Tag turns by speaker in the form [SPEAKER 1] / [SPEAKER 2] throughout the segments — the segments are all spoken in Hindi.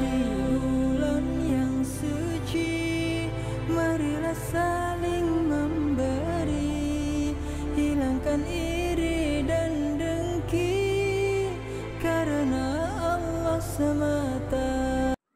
[SPEAKER 1] di bulan yang suci marilah saling memberi hilangkan iri dan dengki karena Allah semata।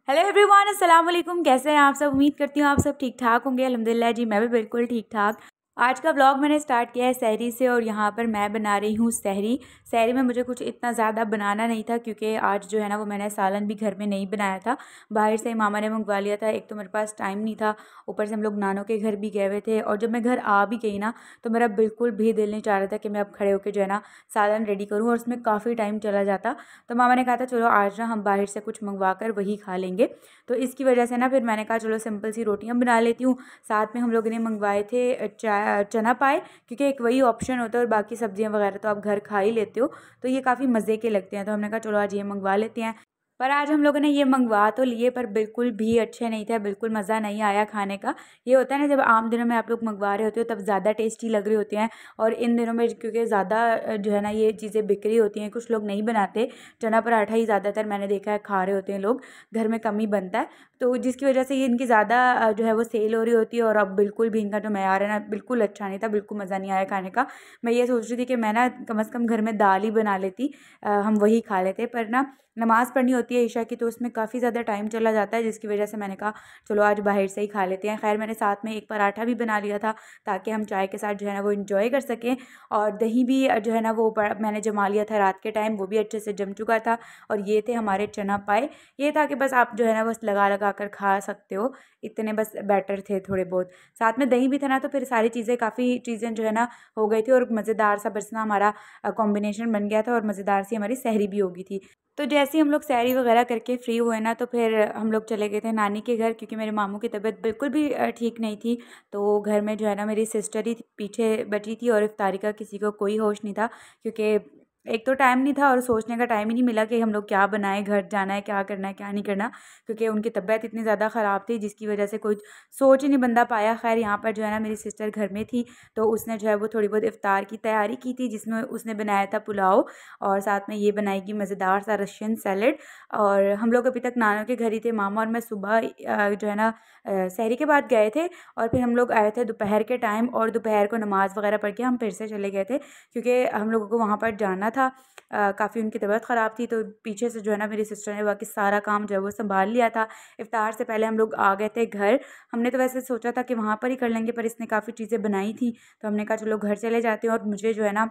[SPEAKER 2] Hello everyone, अस्सलाम वालेकुम। कैसे हैं आप सब? उम्मीद करती हूँ आप सब ठीक ठाक होंगे। अल्हम्दुलिल्लाह जी, मैं भी बिल्कुल ठीक ठाक। आज का व्लॉग मैंने स्टार्ट किया है सहरी से और यहाँ पर मैं बना रही हूँ सहरी। सहरी में मुझे कुछ इतना ज़्यादा बनाना नहीं था क्योंकि आज जो है ना वो मैंने सालन भी घर में नहीं बनाया था, बाहर से मामा ने मंगवा लिया था। एक तो मेरे पास टाइम नहीं था, ऊपर से हम लोग नानों के घर भी गए हुए थे और जब मैं घर आ भी गई ना तो मेरा बिल्कुल भी दिल नहीं चाह रहा था कि मैं अब खड़े होकर जो है ना सालन रेडी करूँ और उसमें काफ़ी टाइम चला जाता। तो मामा ने कहा था चलो आज ना हम बाहर से कुछ मंगवा कर वही खा लेंगे। तो इसकी वजह से ना फिर मैंने कहा चलो सिंपल सी रोटियाँ बना लेती हूँ। साथ में हम लोगों ने मंगवाए थे चना पाए, क्योंकि एक वही ऑप्शन होता है और बाकी सब्जियां वगैरह तो आप घर खा ही लेते हो, तो ये काफ़ी मज़े के लगते हैं। तो हमने कहा चलो आज ये मंगवा लेते हैं। पर आज हम लोगों ने ये मंगवा तो लिए पर बिल्कुल भी अच्छे नहीं थे, बिल्कुल मज़ा नहीं आया खाने का। ये होता है ना जब आम दिनों में आप लोग मंगवा रहे होते हो तब ज़्यादा टेस्टी लग रही होती हैं, और इन दिनों में क्योंकि ज़्यादा जो है ना ये चीज़ें बिक रही होती हैं, कुछ लोग नहीं बनाते। चना पराठा ही ज़्यादातर मैंने देखा है खा रहे होते हैं लोग, घर में कम ही बनता है, तो जिसकी वजह से ये इनकी ज़्यादा जो है वो सेल हो रही होती है। और अब बिल्कुल भी इनका जो मैयार है ना बिल्कुल अच्छा नहीं था, बिल्कुल मज़ा नहीं आया खाने का। मैं ये सोच रही थी कि मैं ना कम से कम घर में दाल ही बना लेती, हम वही खा लेते। पर ना नमाज़ पढ़नी होती है ईशा की, तो उसमें काफ़ी ज़्यादा टाइम चला जाता है, जिसकी वजह से मैंने कहा चलो आज बाहर से ही खा लेते हैं। खैर मैंने साथ में एक पराठा भी बना लिया था ताकि हम चाय के साथ जो है ना वो इंजॉय कर सकें, और दही भी जो है ना वो मैंने जमा लिया था रात के टाइम, वो भी अच्छे से जम चुका था। और ये थे हमारे चना पाए। ये था कि बस आप जो है ना बस लगा लगा कर खा सकते हो, इतने बस बैटर थे थोड़े बहुत। साथ में दही भी था ना, तो फिर सारी चीज़ें काफ़ी चीज़ें जो है ना हो गई थी और मज़ेदार सा बस ना हमारा कॉम्बिनेशन बन गया था और मज़ेदार सी हमारी सहरी भी हो गई थी। तो जैसे ही हम लोग सहरी वगैरह करके फ्री हुए ना तो फिर हम लोग चले गए थे नानी के घर, क्योंकि मेरे मामू की तबीयत बिल्कुल भी ठीक नहीं थी। तो घर में जो है ना मेरी सिस्टर ही पीछे बची थी और इफ्तारी का किसी को कोई होश नहीं था, क्योंकि एक तो टाइम नहीं था और सोचने का टाइम ही नहीं मिला कि हम लोग क्या बनाएं, घर जाना है, क्या करना है क्या नहीं करना, क्योंकि उनकी तबीयत इतनी ज़्यादा ख़राब थी जिसकी वजह से कोई सोच ही नहीं बंदा पाया। खैर यहाँ पर जो है ना मेरी सिस्टर घर में थी, तो उसने जो है वो थोड़ी बहुत इफ्तार की तैयारी की थी, जिसमें उसने बनाया था पुलाव और साथ में ये बनाएगी मज़ेदार सा रशियन सैलड। और हम लोग अभी तक नानों के घर ही थे, मामा और मैं सुबह जो है ना सहरी के बाद गए थे और फिर हम लोग आए थे दोपहर के टाइम, और दोपहर को नमाज़ वगैरह पढ़ के हम फिर से चले गए थे, क्योंकि हम लोगों को वहाँ पर जाना था। काफ़ी उनकी तबीयत ख़राब थी, तो पीछे से जो है ना मेरी सिस्टर ने बाकी सारा काम जो है वो संभाल लिया था। इफ्तार से पहले हम लोग आ गए थे घर। हमने तो वैसे सोचा था कि वहाँ पर ही कर लेंगे, पर इसने काफ़ी चीज़ें बनाई थी तो हमने कहा चलो घर चले जाते हैं। और मुझे जो है ना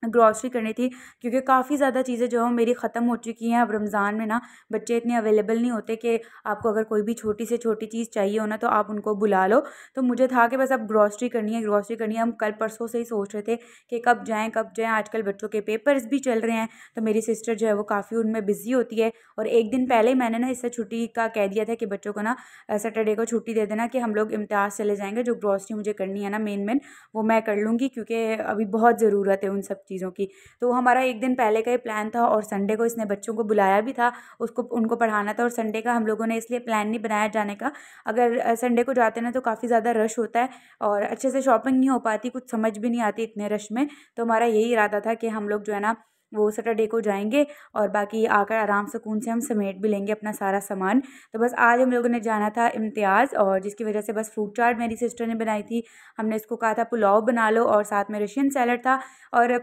[SPEAKER 2] ग्रॉसरी करनी थी, क्योंकि काफ़ी ज़्यादा चीज़ें जो है मेरी ख़त्म हो चुकी हैं। अब रमज़ान में ना बच्चे इतने अवेलेबल नहीं होते कि आपको अगर कोई भी छोटी से छोटी चीज़ चाहिए हो ना तो आप उनको बुला लो। तो मुझे था कि बस अब ग्रॉसरी करनी है, ग्रॉसरी करनी है। हम कल परसों से ही सोच रहे थे कि कब जाएँ कब जाएँ। आजकल बच्चों के पेपर्स भी चल रहे हैं, तो मेरी सिस्टर जो है वो काफ़ी उनमें बिज़ी होती है। और एक दिन पहले ही मैंने ना इससे छुट्टी का कह दिया था कि बच्चों को ना सैटरडे को छुट्टी दे देना कि हम लोग इम्तिहाज़ चले जाएँगे। जो ग्रॉसरी मुझे करनी है ना मेन वो मैं कर लूँगी, क्योंकि अभी बहुत ज़रूरत है उन सब चीज़ों की। तो हमारा एक दिन पहले का ही प्लान था, और संडे को इसने बच्चों को बुलाया भी था, उसको उनको पढ़ाना था। और संडे का हम लोगों ने इसलिए प्लान नहीं बनाया जाने का, अगर संडे को जाते ना तो काफ़ी ज़्यादा रश होता है और अच्छे से शॉपिंग नहीं हो पाती, कुछ समझ भी नहीं आती इतने रश में। तो हमारा यही इरादा था कि हम लोग जो है ना वो सैटरडे को जाएंगे और बाकी आकर आराम सुकून से हम समेट भी लेंगे अपना सारा सामान। तो बस आज हम लोगों ने जाना था इम्तियाज़, और जिसकी वजह से बस फ्रूट चाट मेरी सिस्टर ने बनाई थी। हमने इसको कहा था पुलाव बना लो, और साथ में रशियन सैलड था। और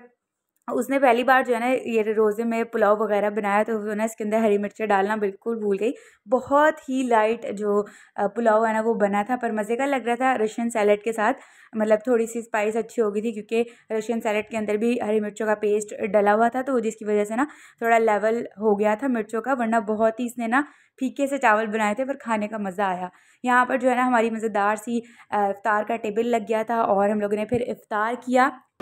[SPEAKER 2] उसने पहली बार जो है ना ये रोज़े में पुलाव वगैरह बनाया, तो वो ना इसके अंदर हरी मिर्चें डालना बिल्कुल भूल गई। बहुत ही लाइट जो पुलाव है ना वो बना था, पर मज़े का लग रहा था रशियन सैलड के साथ। मतलब थोड़ी सी स्पाइस अच्छी हो गई थी, क्योंकि रशियन सैलड के अंदर भी हरी मिर्चों का पेस्ट डला हुआ था, तो जिसकी वजह से ना थोड़ा लेवल हो गया था मिर्चों का, वरना बहुत ही इसने ना फीके से चावल बनाए थे, पर खाने का मज़ा आया। यहाँ पर जो है ना हमारी मज़ेदार सी इफ्तार का टेबल लग गया था, और हम लोगों ने फिर इफ्तार किया।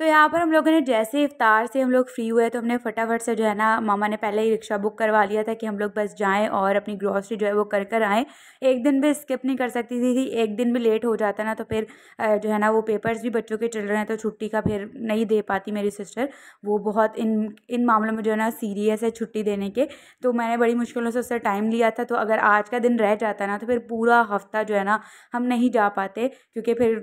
[SPEAKER 2] तो यहाँ पर हम लोगों ने जैसे इफ्तार से हम लोग फ्री हुए तो हमने फटाफट से जो है ना मामा ने पहले ही रिक्शा बुक करवा लिया था कि हम लोग बस जाएं और अपनी ग्रॉसरी जो है वो कर आएँ। एक दिन भी स्किप नहीं कर सकती थी, एक दिन भी लेट हो जाता ना तो फिर जो है ना वो पेपर्स भी बच्चों के चल रहे हैं तो छुट्टी का फिर नहीं दे पाती मेरी सिस्टर। वो बहुत इन मामलों में जो है ना सीरियस है छुट्टी देने के। तो मैंने बड़ी मुश्किलों से उससे टाइम लिया था। तो अगर आज का दिन रह जाता ना तो फिर पूरा हफ्ता जो है ना हम नहीं जा पाते, क्योंकि फिर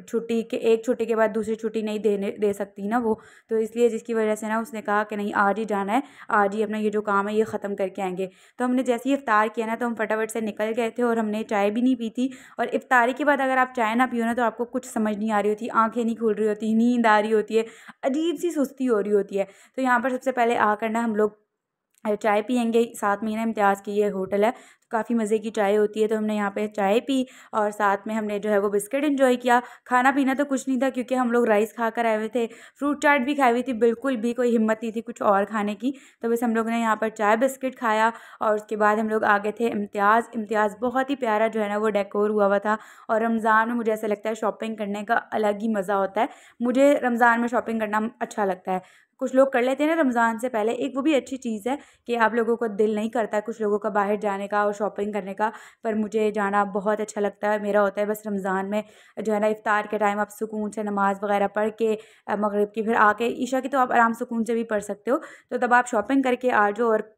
[SPEAKER 2] एक छुट्टी के बाद दूसरी छुट्टी नहीं दे सकती ना वो। तो इसलिए जिसकी वजह से ना उसने कहा कि नहीं आज ही जाना है, आज ही अपना ये जो काम है ये ख़त्म करके आएंगे। तो हमने जैसे ही इफ्तार किया ना तो हम फटाफट से निकल गए थे और हमने चाय भी नहीं पी थी। और इफ्तारी के बाद अगर आप चाय ना पियो ना तो आपको कुछ समझ नहीं आ रही होती, आंखें नहीं खुल रही होती, नींद आ रही होती है, अजीब सी सुस्ती हो रही होती है। तो यहाँ पर सबसे पहले आकर ना हम लोग चाय पियेंगे। साथ में ना इम्तियाज़ की ये होटल है, काफ़ी मज़े की चाय होती है। तो हमने यहाँ पे चाय पी और साथ में हमने जो है वो बिस्किट एंजॉय किया। खाना पीना तो कुछ नहीं था क्योंकि हम लोग राइस खा कर आए हुए थे, फ्रूट चाट भी खाई हुई थी, बिल्कुल भी कोई हिम्मत नहीं थी कुछ और खाने की। तो बस हम लोग ने यहाँ पर चाय बिस्किट खाया और उसके बाद हम लोग आगे थे इम्तियाज़ बहुत ही प्यारा जो है ना वो डेकोर हुआ था। और रमज़ान में मुझे ऐसा लगता है शॉपिंग करने का अलग ही मज़ा होता है। मुझे रमज़ान में शॉपिंग करना अच्छा लगता है। कुछ लोग कर लेते हैं ना रमज़ान से पहले, एक वो भी अच्छी चीज़ है कि आप लोगों को दिल नहीं करता कुछ लोगों का बाहर जाने का और शॉपिंग करने का, पर मुझे जाना बहुत अच्छा लगता है। मेरा होता है बस रमज़ान में जो है ना इफ्तार के टाइम आप सुकून से नमाज़ वगैरह पढ़ के मगरिब की फिर आके ईशा की तो आप आराम सुकून से भी पढ़ सकते हो। तो तब आप शॉपिंग करके आ जाओ और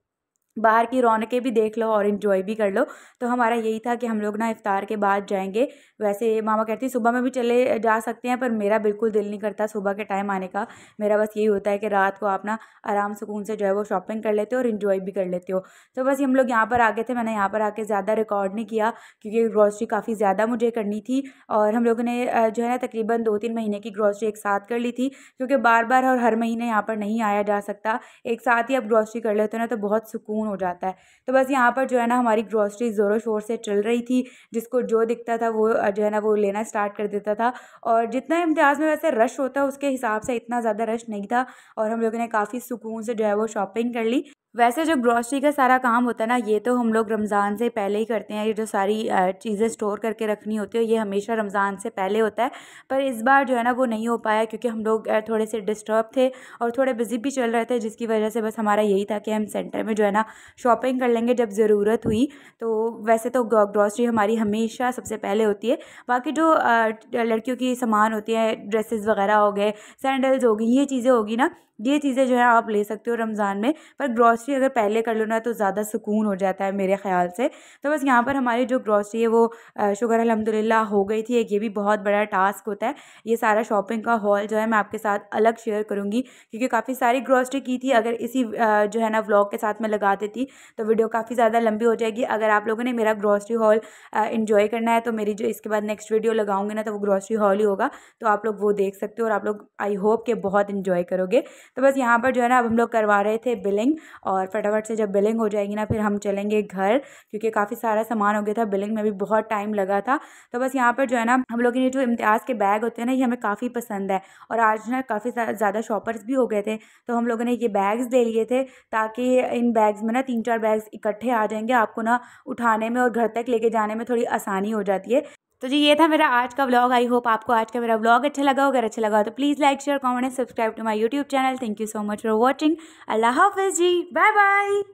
[SPEAKER 2] बाहर की रौनकें भी देख लो और इन्जॉय भी कर लो। तो हमारा यही था कि हम लोग ना इफ्तार के बाद जाएंगे। वैसे मामा कहती है सुबह में भी चले जा सकते हैं, पर मेरा बिल्कुल दिल नहीं करता सुबह के टाइम आने का। मेरा बस यही होता है कि रात को आप ना आराम सुकून से जो है वो शॉपिंग कर लेते हो और इन्जॉय भी कर लेते हो। तो बस हम लोग यहाँ पर आ गए थे। मैंने यहाँ पर आके ज़्यादा रिकॉर्ड नहीं किया क्योंकि ग्रॉसरी काफ़ी ज़्यादा मुझे करनी थी और हम लोगों ने जो है ना तकरीबन 2-3 महीने की ग्रॉसरी एक साथ कर ली थी, क्योंकि बार बार और हर महीने यहाँ पर नहीं आया जा सकता। एक साथ ही आप ग्रॉसरी कर लेते हो ना तो बहुत सुकून हो जाता है। तो बस यहाँ पर जो है ना हमारी ग्रॉसरी ज़ोरों शोर से चल रही थी, जिसको जो दिखता था वो जो है ना वो लेना स्टार्ट कर देता था। और जितना इम्तियाज़ में वैसे रश होता है उसके हिसाब से इतना ज़्यादा रश नहीं था और हम लोगों ने काफ़ी सुकून से जो है वो शॉपिंग कर ली। वैसे जो ग्रॉसरी का सारा काम होता है ना ये तो हम लोग रमज़ान से पहले ही करते हैं। ये जो सारी चीज़ें स्टोर करके रखनी होती है ये हमेशा रमज़ान से पहले होता है, पर इस बार जो है ना वो नहीं हो पाया क्योंकि हम लोग थोड़े से डिस्टर्ब थे और थोड़े बिजी भी चल रहे थे, जिसकी वजह से बस हमारा यही था कि हम सेंटर में जो है ना शॉपिंग कर लेंगे जब ज़रूरत हुई। तो वैसे तो ग्रॉसरी हमारी हमेशा सबसे पहले होती है। बाकी जो लड़कियों की सामान होती है, ड्रेसेस वगैरह हो गए, सैंडल्स हो गई, ये चीज़ें होगी ना, ये चीज़ें जो है आप ले सकते हो रमज़ान में। पर ग्रॉसरी अगर पहले कर लो ना तो ज़्यादा सुकून हो जाता है मेरे ख़्याल से। तो बस यहाँ पर हमारी जो ग्रॉसरी है वो शुक्र अल्हम्दुलिल्लाह हो गई थी। एक ये भी बहुत बड़ा टास्क होता है। ये सारा शॉपिंग का हॉल जो है मैं आपके साथ अलग शेयर करूँगी क्योंकि काफ़ी सारी ग्रॉसरी की थी। अगर इसी जो है ना व्लॉग के साथ में लगा देती तो वीडियो काफ़ी ज़्यादा लंबी हो जाएगी। अगर आप लोगों ने मेरा ग्रॉसरी हॉल इन्जॉय करना है तो मेरी जो इसके बाद नेक्स्ट वीडियो लगाऊंगी ना तो वो ग्रॉसरी हॉल ही होगा, तो आप लोग वो देख सकते हो और आप लोग आई होप कि बहुत इन्जॉय करोगे। तो बस यहाँ पर जो है ना अब हम लोग करवा रहे थे बिलिंग और फटाफट से जब बिलिंग हो जाएगी ना फिर हम चलेंगे घर क्योंकि काफ़ी सारा सामान हो गया था। बिलिंग में भी बहुत टाइम लगा था। तो बस यहाँ पर जो है ना हम लोग ये जो इम्तियाज़ के बैग होते हैं ना ये हमें काफ़ी पसंद है और आज ना काफ़ी ज़्यादा शॉपर्स भी हो गए थे तो हम लोगों ने ये बैग्स ले लिए थे ताकि इन बैग्स में ना 3-4 बैग्स इकट्ठे आ जाएंगे, आपको ना उठाने में और घर तक लेके जाने में थोड़ी आसानी हो जाती है। तो जी ये था मेरा आज का व्लॉग। आई होप आपको आज का मेरा व्लॉग अच्छा लगा। अगर अच्छा लगा तो please like share comment and subscribe to my YouTube channel. Thank you so much for watching. अल्लाह हाफिज़ जी, बाय बाय।